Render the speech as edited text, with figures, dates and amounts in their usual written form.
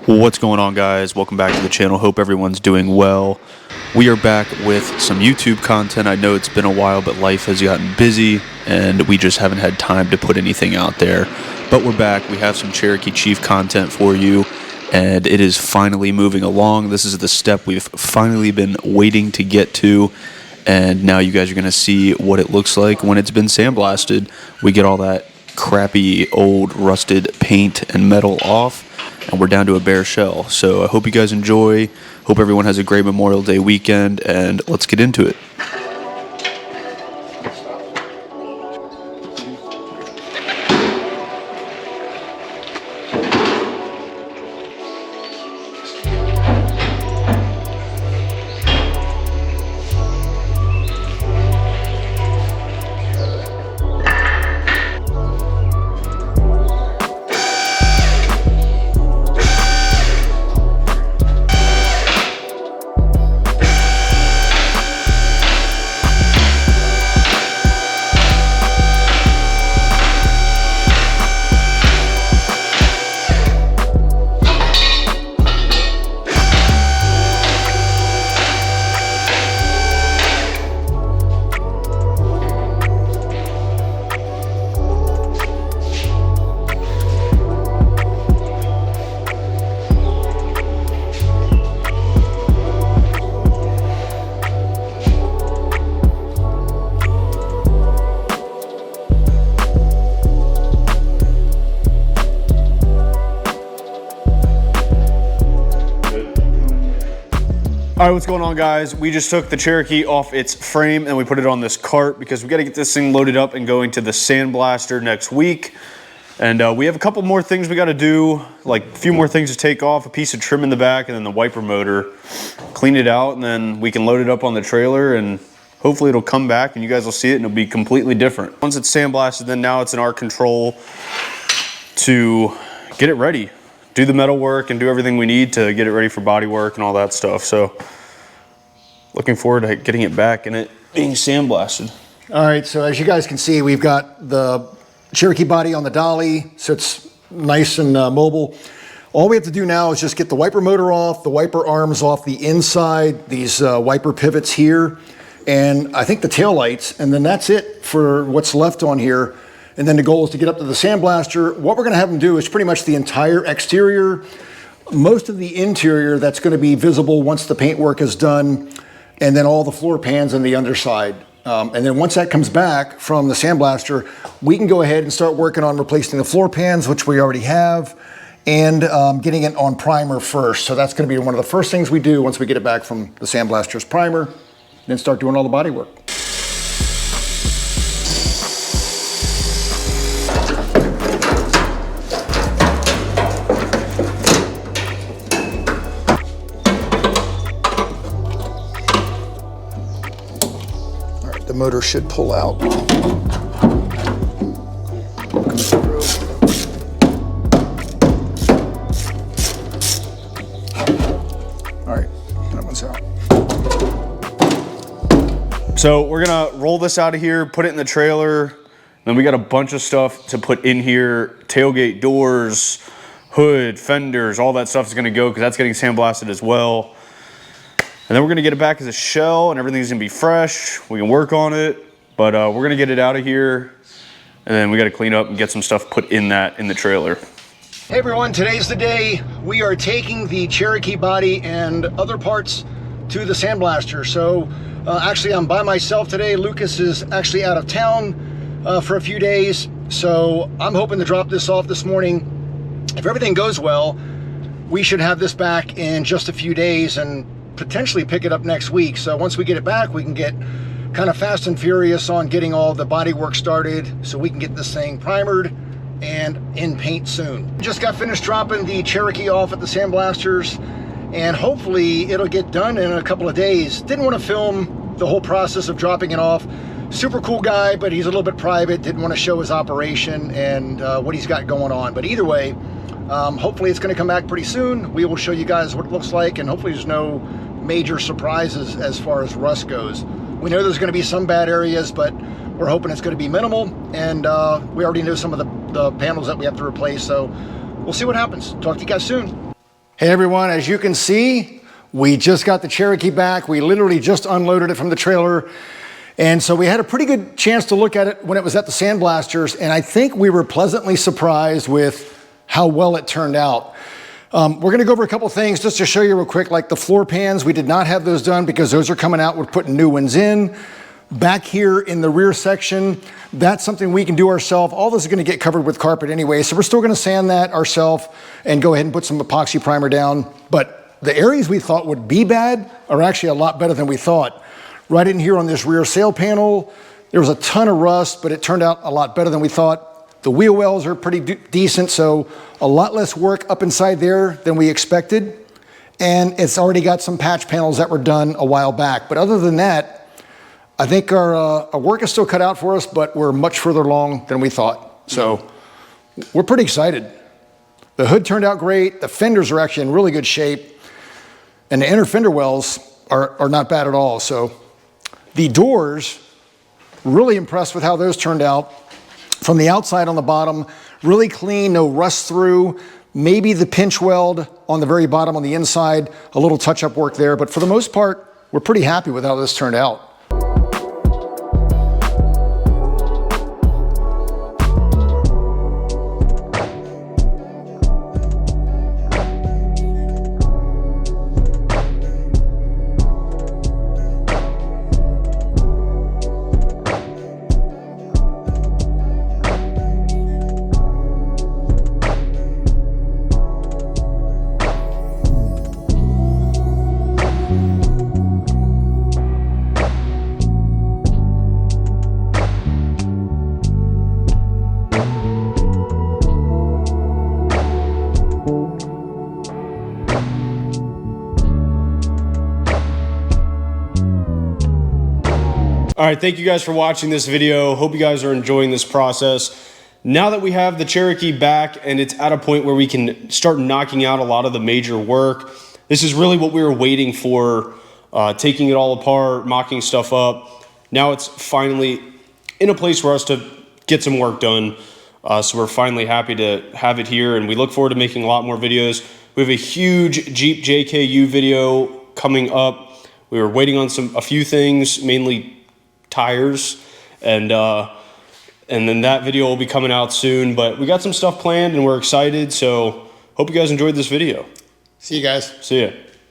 What's going on, guys? Welcome back to the channel. Hope everyone's doing well. We are back with some YouTube content. I know it's been a while, but life has gotten busy and we just haven't had time to put anything out there. But we're back. We have some Cherokee Chief content for you, and it is finally moving along. This is the step we've finally been waiting to get to, and now you guys are going to see what it looks like when it's been sandblasted. We get all that crappy old rusted paint and metal off, and we're down to a bare shell. So I hope you guys enjoy. Hope everyone has a great Memorial Day weekend, and let's get into it. All right, what's going on, guys? We just took the Cherokee off its frame and we put it on this cart because we got to get this thing loaded up and going to the sandblaster next week. And we have a couple more things we got to do, like a few more things to take off, a piece of trim in the back, and then the wiper motor, clean it out, and then we can load it up on the trailer, and hopefully it'll come back and you guys will see it and it'll be completely different. Once it's sandblasted, then now it's in our control to get it ready. Do the metal work and do everything we need to get it ready for body work and all that stuff. So looking forward to getting it back and it being sandblasted. All right, so as you guys can see, we've got the Cherokee body on the dolly, so it's nice and mobile. All we have to do now is just get the wiper motor off, the wiper arms off the inside, these wiper pivots here, and I think the tail lights, and then that's it for what's left on here. And then the goal is to get up to the sandblaster. What we're gonna have them do is pretty much the entire exterior, most of the interior that's gonna be visible once the paint work is done, and then all the floor pans on the underside. And then once that comes back from the sandblaster, we can go ahead and start working on replacing the floor pans, which we already have, and getting it on primer first. So that's gonna be one of the first things we do once we get it back from the sandblaster's primer, then start doing all the body work. The motor should pull out. All right, that one's out. So we're gonna roll this out of here, put it in the trailer. Then we got a bunch of stuff to put in here. Tailgate doors, hood, fenders, all that stuff is gonna go because that's getting sandblasted as well. And then we're gonna get it back as a shell and everything's gonna be fresh. We can work on it, but we're gonna get it out of here. And then we gotta clean up and get some stuff put in the trailer. Hey everyone, today's the day. We are taking the Cherokee body and other parts to the sandblaster. So actually I'm by myself today. Lucas is actually out of town for a few days. So I'm hoping to drop this off this morning. If everything goes well, we should have this back in just a few days and potentially pick it up next week. So once we get it back, we can get kind of fast and furious on getting all the body work started so we can get this thing primered and in paint soon. Just got finished dropping the Cherokee off at the sandblasters, and hopefully it'll get done in a couple of days. Didn't want to film the whole process of dropping it off. Super cool guy, but he's a little bit private. Didn't want to show his operation and what he's got going on. But either way, hopefully it's going to come back pretty soon. We will show you guys what it looks like, and hopefully there's no major surprises as far as rust goes. We know there's going to be some bad areas, but we're hoping it's going to be minimal, and we already know some of the panels that we have to replace, so we'll see what happens. Talk to you guys soon. Hey everyone, as you can see, we just got the Cherokee back. We literally just unloaded it from the trailer. And so we had a pretty good chance to look at it when it was at the Sandblasters, and I think we were pleasantly surprised with how well it turned out. We're gonna go over a couple things just to show you real quick, like the floor pans. We did not have those done because those are coming out. We're putting new ones in. Back here in the rear section, that's something we can do ourselves. All this is gonna get covered with carpet anyway, so we're still gonna sand that ourselves and go ahead and put some epoxy primer down. But the areas we thought would be bad are actually a lot better than we thought. Right in here on this rear sail panel, there was a ton of rust, but it turned out a lot better than we thought. The wheel wells are pretty decent, so a lot less work up inside there than we expected. And it's already got some patch panels that were done a while back. But other than that, I think our work is still cut out for us, but we're much further along than we thought. So we're pretty excited. The hood turned out great. The fenders are actually in really good shape. And the inner fender wells are not bad at all. So the doors, really impressed with how those turned out. From the outside on the bottom, really clean, no rust through. Maybe the pinch weld on the very bottom on the inside, a little touch-up work there. But for the most part, we're pretty happy with how this turned out. All right, thank you guys for watching this video. Hope you guys are enjoying this process. Now that we have the Cherokee back and it's at a point where we can start knocking out a lot of the major work, this is really what we were waiting for, taking it all apart, mocking stuff up. Now it's finally in a place for us to get some work done. So we're finally happy to have it here, and we look forward to making a lot more videos. We have a huge Jeep JKU video coming up. We were waiting on a few things, mainly tires, and then that video will be coming out soon. But we got some stuff planned and we're excited, so hope you guys enjoyed this video. See you guys. See ya.